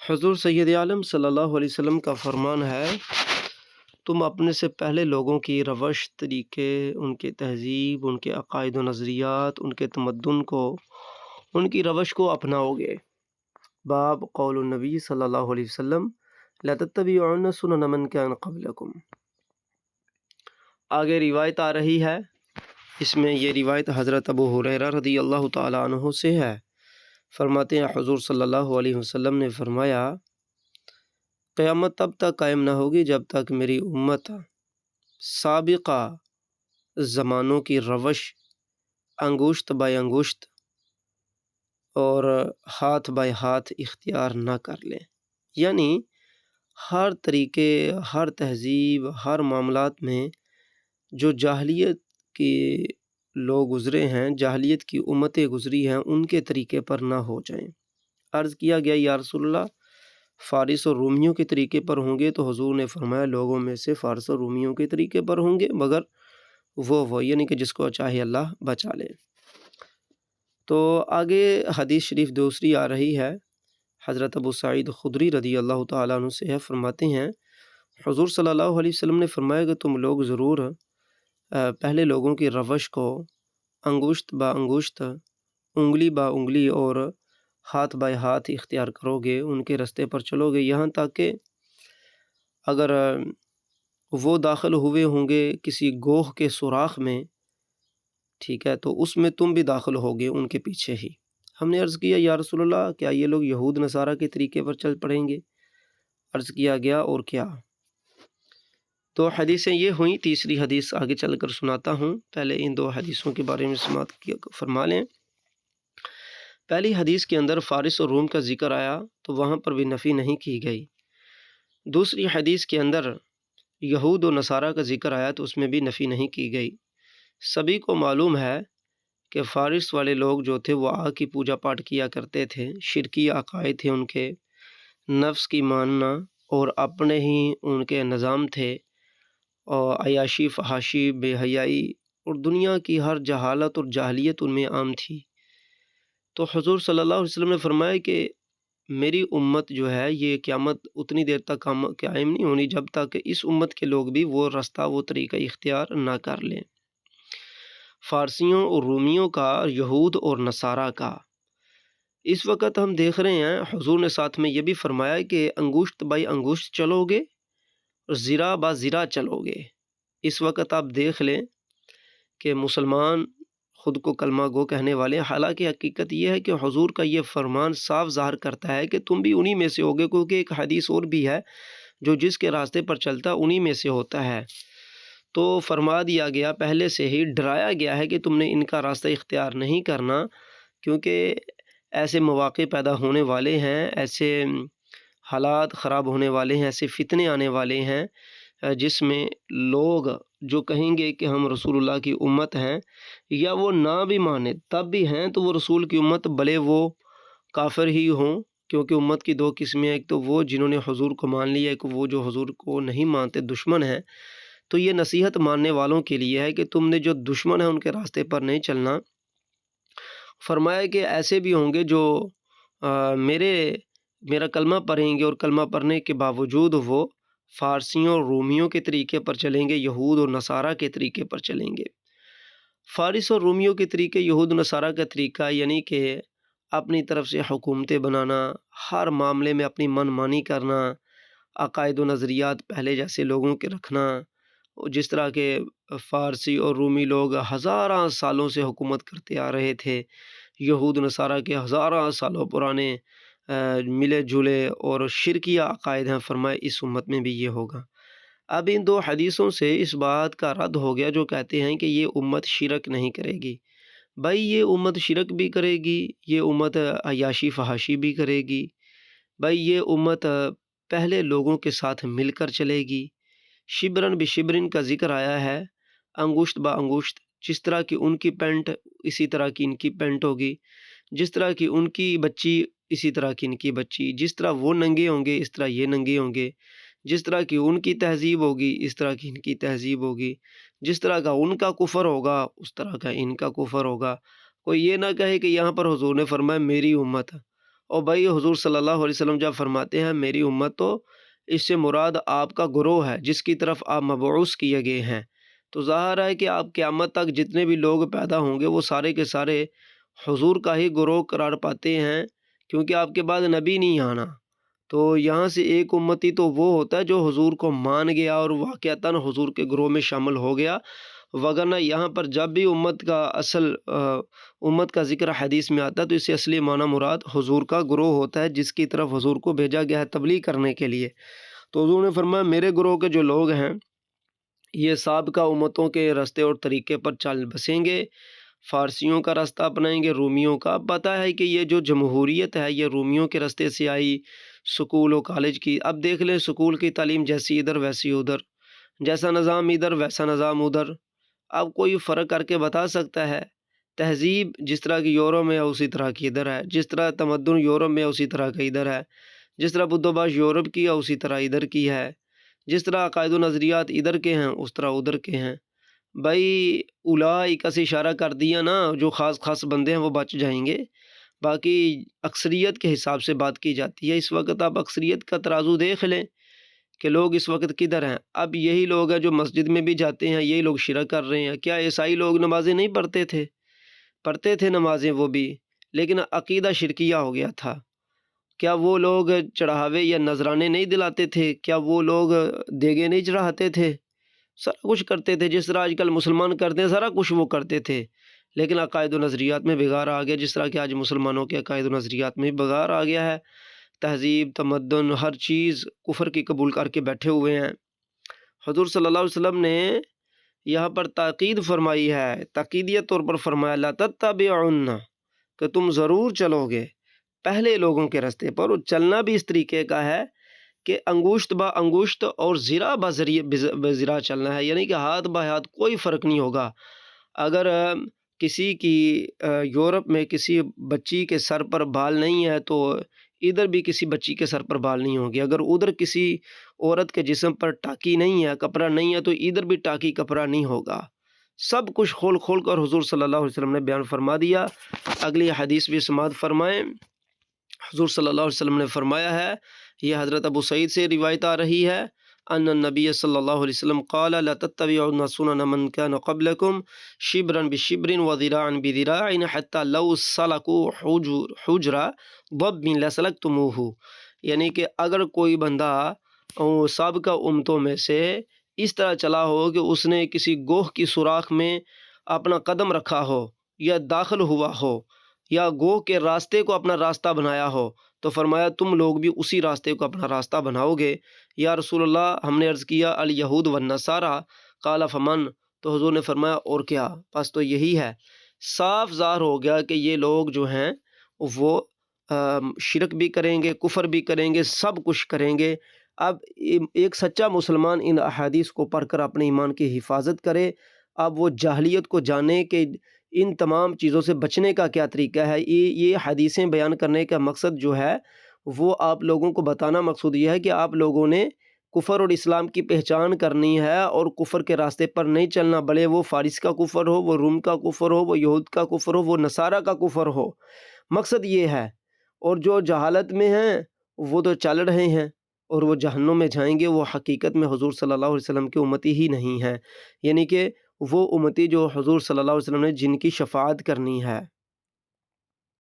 حضور سید عالم صلی اللہ علیہ وسلم کا فرمان ہے، تم اپنے سے پہلے لوگوں کی روش، طریقے، ان کے تہذیب، ان کے عقائد و نظریات، ان کے تمدن کو، ان کی روش کو اپناؤ گے۔ باب قول النبی صلی اللہ علیہ وسلم لَتَتَّبِعُنَّ سُنَنَ مَنْ كَانَ قَبْلَكُمْ۔ آگے روایت آ رہی ہے، اس میں یہ روایت حضرت ابو ہریرہ رضی اللہ تعالیٰ عنہ سے ہے۔ فرماتے ہیں حضور صلی اللہ علیہ وسلم نے فرمایا، قیامت تب تک قائم نہ ہوگی جب تک میری امت سابقہ زمانوں کی روش انگشت بائے انگشت اور ہاتھ بائے ہاتھ اختیار نہ کر لیں۔ یعنی ہر طریقے، ہر تہذیب، ہر معاملات میں جو جاہلیت کے لوگ گزرے ہیں، جاہلیت کی امتیں گزری ہیں، ان کے طریقے پر نہ ہو جائیں۔ عرض کیا گیا یا رسول اللہ، فارس اور رومیوں کے طریقے پر ہوں گے؟ تو حضور نے فرمایا لوگوں میں سے فارس اور رومیوں کے طریقے پر ہوں گے، مگر وہ یعنی کہ جس کو چاہے اللہ بچا لے۔ تو آگے حدیث شریف دوسری آ رہی ہے، حضرت ابو سعید خدری رضی اللہ تعالیٰ عنہ سے ہے۔ فرماتے ہیں حضور صلی اللہ علیہ وسلم نے فرمایا کہ تم لوگ ضرور پہلے لوگوں کی روش کو انگشت با انگشت، انگلی با انگلی اور ہاتھ بائے ہاتھ اختیار کرو گے، ان کے رستے پر چلو گے، یہاں تک کہ اگر وہ داخل ہوئے ہوں گے کسی گوہ کے سوراخ میں، ٹھیک ہے، تو اس میں تم بھی داخل ہوگے ان کے پیچھے ہی۔ ہم نے عرض کیا یا رسول اللہ، کیا یہ لوگ یہود نصارہ کے طریقے پر چل پڑیں گے؟ عرض کیا گیا اور کیا؟ تو حدیثیں یہ ہوئیں، تیسری حدیث آگے چل کر سناتا ہوں، پہلے ان دو حدیثوں کے بارے میں سماعت فرما لیں۔ پہلی حدیث کے اندر فارس اور روم کا ذکر آیا تو وہاں پر بھی نفی نہیں کی گئی۔ دوسری حدیث کے اندر یہود و نصارہ کا ذکر آیا تو اس میں بھی نفی نہیں کی گئی۔ سبھی کو معلوم ہے کہ فارس والے لوگ جو تھے وہ آگ کی پوجا پاٹ کیا کرتے تھے، شرکی عقائد تھے ان کے، نفس کی ماننا اور اپنے ہی ان کے نظام تھے، اور عیاشی، فحاشی، بے حیائی اور دنیا کی ہر جہالت اور جاہلیت ان میں عام تھی۔ تو حضور صلی اللہ علیہ وسلم نے فرمایا کہ میری امت جو ہے یہ قیامت اتنی دیر تک قائم نہیں ہونی جب تک کہ اس امت کے لوگ بھی وہ رستہ، وہ طریقہ اختیار نہ کر لیں، فارسیوں اور رومیوں کا، یہود اور نصارہ کا۔ اس وقت ہم دیکھ رہے ہیں حضور نے ساتھ میں یہ بھی فرمایا کہ انگشت بائی انگشت چلو گے اور زرا با زرا چلو گے۔ اس وقت آپ دیکھ لیں کہ مسلمان خود کو کلمہ گو کہنے والے، حالانکہ حقیقت یہ ہے کہ حضور کا یہ فرمان صاف ظاہر کرتا ہے کہ تم بھی انہی میں سے ہوگے، کیونکہ ایک حدیث اور بھی ہے جو جس کے راستے پر چلتا انہی میں سے ہوتا ہے۔ تو فرما دیا گیا، پہلے سے ہی ڈرایا گیا ہے کہ تم نے ان کا راستہ اختیار نہیں کرنا، کیونکہ ایسے مواقع پیدا ہونے والے ہیں، ایسے حالات خراب ہونے والے ہیں، ایسے فتنے آنے والے ہیں جس میں لوگ جو کہیں گے کہ ہم رسول اللہ کی امت ہیں، یا وہ نہ بھی مانے تب بھی ہیں تو وہ رسول کی امت، بھلے وہ کافر ہی ہوں، کیونکہ امت کی دو قسمیں ہیں، ایک تو وہ جنہوں نے حضور کو مان لیا، ایک وہ جو حضور کو نہیں مانتے، دشمن ہیں۔ تو یہ نصیحت ماننے والوں کے لیے ہے کہ تم نے جو دشمن ہیں ان کے راستے پر نہیں چلنا۔ فرمایا کہ ایسے بھی ہوں گے جو میرا کلمہ پڑھیں گے اور کلمہ پڑھنے کے باوجود وہ فارسیوں اور رومیوں کے طریقے پر چلیں گے، یہود اور نصارہ کے طریقے پر چلیں گے۔ فارس اور رومیوں کے طریقے، یہود و نصارہ کا طریقہ یعنی کہ اپنی طرف سے حکومتیں بنانا، ہر معاملے میں اپنی من مانی کرنا، عقائد و نظریات پہلے جیسے لوگوں کے رکھنا، جس طرح کے فارسی اور رومی لوگ ہزاراں سالوں سے حکومت کرتے آ رہے تھے، یہود نصارہ کے ہزاراں سالوں پرانے ملے جلے اور شرکیہ عقائد ہیں۔ فرمائے اس امت میں بھی یہ ہوگا۔ اب ان دو حدیثوں سے اس بات کا رد ہو گیا جو کہتے ہیں کہ یہ امت شرک نہیں کرے گی۔ بھائی یہ امت شرک بھی کرے گی، یہ امت عیاشی فحاشی بھی کرے گی، بھائی یہ امت پہلے لوگوں کے ساتھ مل کر چلے گی۔ شبرن بشبرن کا ذکر آیا ہے، انگشت با انگشت، جس طرح کی ان کی پینٹ اسی طرح کی ان کی پینٹ ہوگی، جس طرح کی ان کی بچی اسی طرح کی ان کی بچی، جس طرح وہ ننگے ہوں گے اس طرح یہ ننگے ہوں گے، جس طرح کی ان کی تہذیب ہوگی اس طرح کی ان کی تہذیب ہوگی، جس طرح کا ان کا کفر ہوگا اس طرح کا ان کا کفر ہوگا۔ کوئی یہ نہ کہے کہ یہاں پر حضور نے فرمایا میری امت، اور بھائی حضور صلی اللہ علیہ وسلم جب فرماتے ہیں میری امت، تو اس سے مراد آپ کا گروہ ہے جس کی طرف آپ مبعوث کیے گئے ہیں۔ تو ظاہر ہے کہ آپ قیامت تک جتنے بھی لوگ پیدا ہوں گے وہ سارے کے سارے حضور کا ہی گروہ قرار پاتے ہیں، کیونکہ آپ کے بعد نبی نہیں آنا۔ تو یہاں سے ایک امتی تو وہ ہوتا ہے جو حضور کو مان گیا اور واقعتاً حضور کے گروہ میں شامل ہو گیا، وگرنہ یہاں پر جب بھی امت کا ذکر حدیث میں آتا ہے تو اس سے اصلی معنی مراد حضور کا گروہ ہوتا ہے جس کی طرف حضور کو بھیجا گیا ہے تبلیغ کرنے کے لیے۔ تو حضور نے فرمایا میرے گروہ کے جو لوگ ہیں یہ سابقہ امتوں کے راستے اور طریقے پر چل بسیں گے، فارسیوں کا راستہ اپنائیں گے، رومیوں کا۔ اب پتہ ہے کہ یہ جو جمہوریت ہے یہ رومیوں کے راستے سے آئی، سکول و کالج کی۔ اب دیکھ لیں سکول کی تعلیم جیسی ادھر ویسی ادھر، جیسا نظام ادھر ویسا نظام ادھر۔ اب کوئی فرق کر کے بتا سکتا ہے؟ تہذیب جس طرح کی یورپ میں ہے اسی طرح کی ادھر ہے، جس طرح تمدن یورپ میں ہے اسی طرح کا ادھر ہے، جس طرح بدھ و باش یورپ کی ہے اسی طرح ادھر کی ہے، جس طرح عقائد و نظریات ادھر کے ہیں اس طرح ادھر کے ہیں۔ بھائی اولئک سے اشارہ کر دیا نا، جو خاص خاص بندے ہیں وہ بچ جائیں گے، باقی اکثریت کے حساب سے بات کی جاتی ہے۔ اس وقت آپ اکثریت کا ترازو دیکھ لیں کہ لوگ اس وقت کدھر ہیں۔ اب یہی لوگ ہیں جو مسجد میں بھی جاتے ہیں، یہی لوگ شرک کر رہے ہیں۔ کیا عیسائی لوگ نمازیں نہیں پڑھتے تھے؟ پڑھتے تھے نمازیں وہ بھی، لیکن عقیدہ شرکیہ ہو گیا تھا۔ کیا وہ لوگ چڑھاوے یا نذرانے نہیں دلاتے تھے؟ کیا وہ لوگ دیگے نہیں چڑھاتے تھے؟ سارا کچھ کرتے تھے، جس طرح آج کل مسلمان کرتے ہیں سارا کچھ وہ کرتے تھے، لیکن عقائد و نظریات میں بگاڑ آ گیا، جس طرح کہ آج مسلمانوں کے عقائد و نظریات میں بگاڑ آ گیا ہے۔ تہذیب، تمدن، ہر چیز کفر کی قبول کر کے بیٹھے ہوئے ہیں۔ حضور صلی اللہ علیہ وسلم نے یہاں پر تاکید فرمائی ہے، تاکیدیت طور پر فرمایا لا تتبعن، کہ تم ضرور چلو گے پہلے لوگوں کے راستے پر۔ اور چلنا بھی اس طریقے کا ہے کہ انگشت با انگشت اور زرا با زرا چلنا ہے، یعنی کہ ہاتھ با ہاتھ کوئی فرق نہیں ہوگا۔ اگر کسی کی یورپ میں کسی بچی کے سر پر بال نہیں ہے تو ادھر بھی کسی بچی کے سر پر بال نہیں ہوگی۔ اگر ادھر کسی عورت کے جسم پر ٹاکی نہیں ہے، کپڑا نہیں ہے، تو ادھر بھی ٹاکی کپڑا نہیں ہوگا۔ سب کچھ کھول کھول کر حضور صلی اللہ علیہ وسلم نے بیان فرما دیا۔ اگلی حدیث بھی سماعت فرمائیں۔ حضور صلی اللہ علیہ وسلم نے فرمایا ہے، یہ حضرت ابو سعید سے روایت آ رہی ہے، ان النبی صلی اللہ علیہ وسلم قال لا تتبعون سنن من كان قبلكم شبرا بشبر وذراعا بذراع حتى لو سلكوا حجر ضب لسلكتموه، یعنی کہ اگر کوئی بندہ سابقہ امتوں میں سے اس طرح چلا ہو کہ اس نے کسی گوہ کی سوراخ میں اپنا قدم رکھا ہو یا داخل ہوا ہو یا گوہ کے راستے کو اپنا راستہ بنایا ہو، تو فرمایا تم لوگ بھی اسی راستے کو اپنا راستہ بناؤ گے۔ یا رسول اللہ، ہم نے عرض کیا الیہود والنصارى، قال فمن، تو حضور نے فرمایا اور کیا، بس تو یہی ہے۔ صاف ظاہر ہو گیا کہ یہ لوگ جو ہیں وہ شرک بھی کریں گے، کفر بھی کریں گے، سب کچھ کریں گے۔ اب ایک سچا مسلمان ان احادیث کو پڑھ کر اپنے ایمان کی حفاظت کرے، اب وہ جاہلیت کو جانے کہ ان تمام چیزوں سے بچنے کا کیا طریقہ ہے۔ یہ حدیثیں بیان کرنے کا مقصد جو ہے وہ آپ لوگوں کو بتانا مقصود یہ ہے کہ آپ لوگوں نے کفر اور اسلام کی پہچان کرنی ہے اور کفر کے راستے پر نہیں چلنا، بھلے وہ فارس کا کفر ہو، وہ روم کا کفر ہو، وہ یہود کا کفر ہو، وہ نصارہ کا کفر ہو۔ مقصد یہ ہے، اور جو جہالت میں ہیں وہ تو چل رہے ہیں اور وہ جہنم میں جائیں گے، وہ حقیقت میں حضور صلی اللہ علیہ وسلم کے امتی ہی نہیں ہیں، یعنی کہ وہ امتی جو حضور صلی اللہ علیہ وسلم نے جن کی شفاعت کرنی ہے۔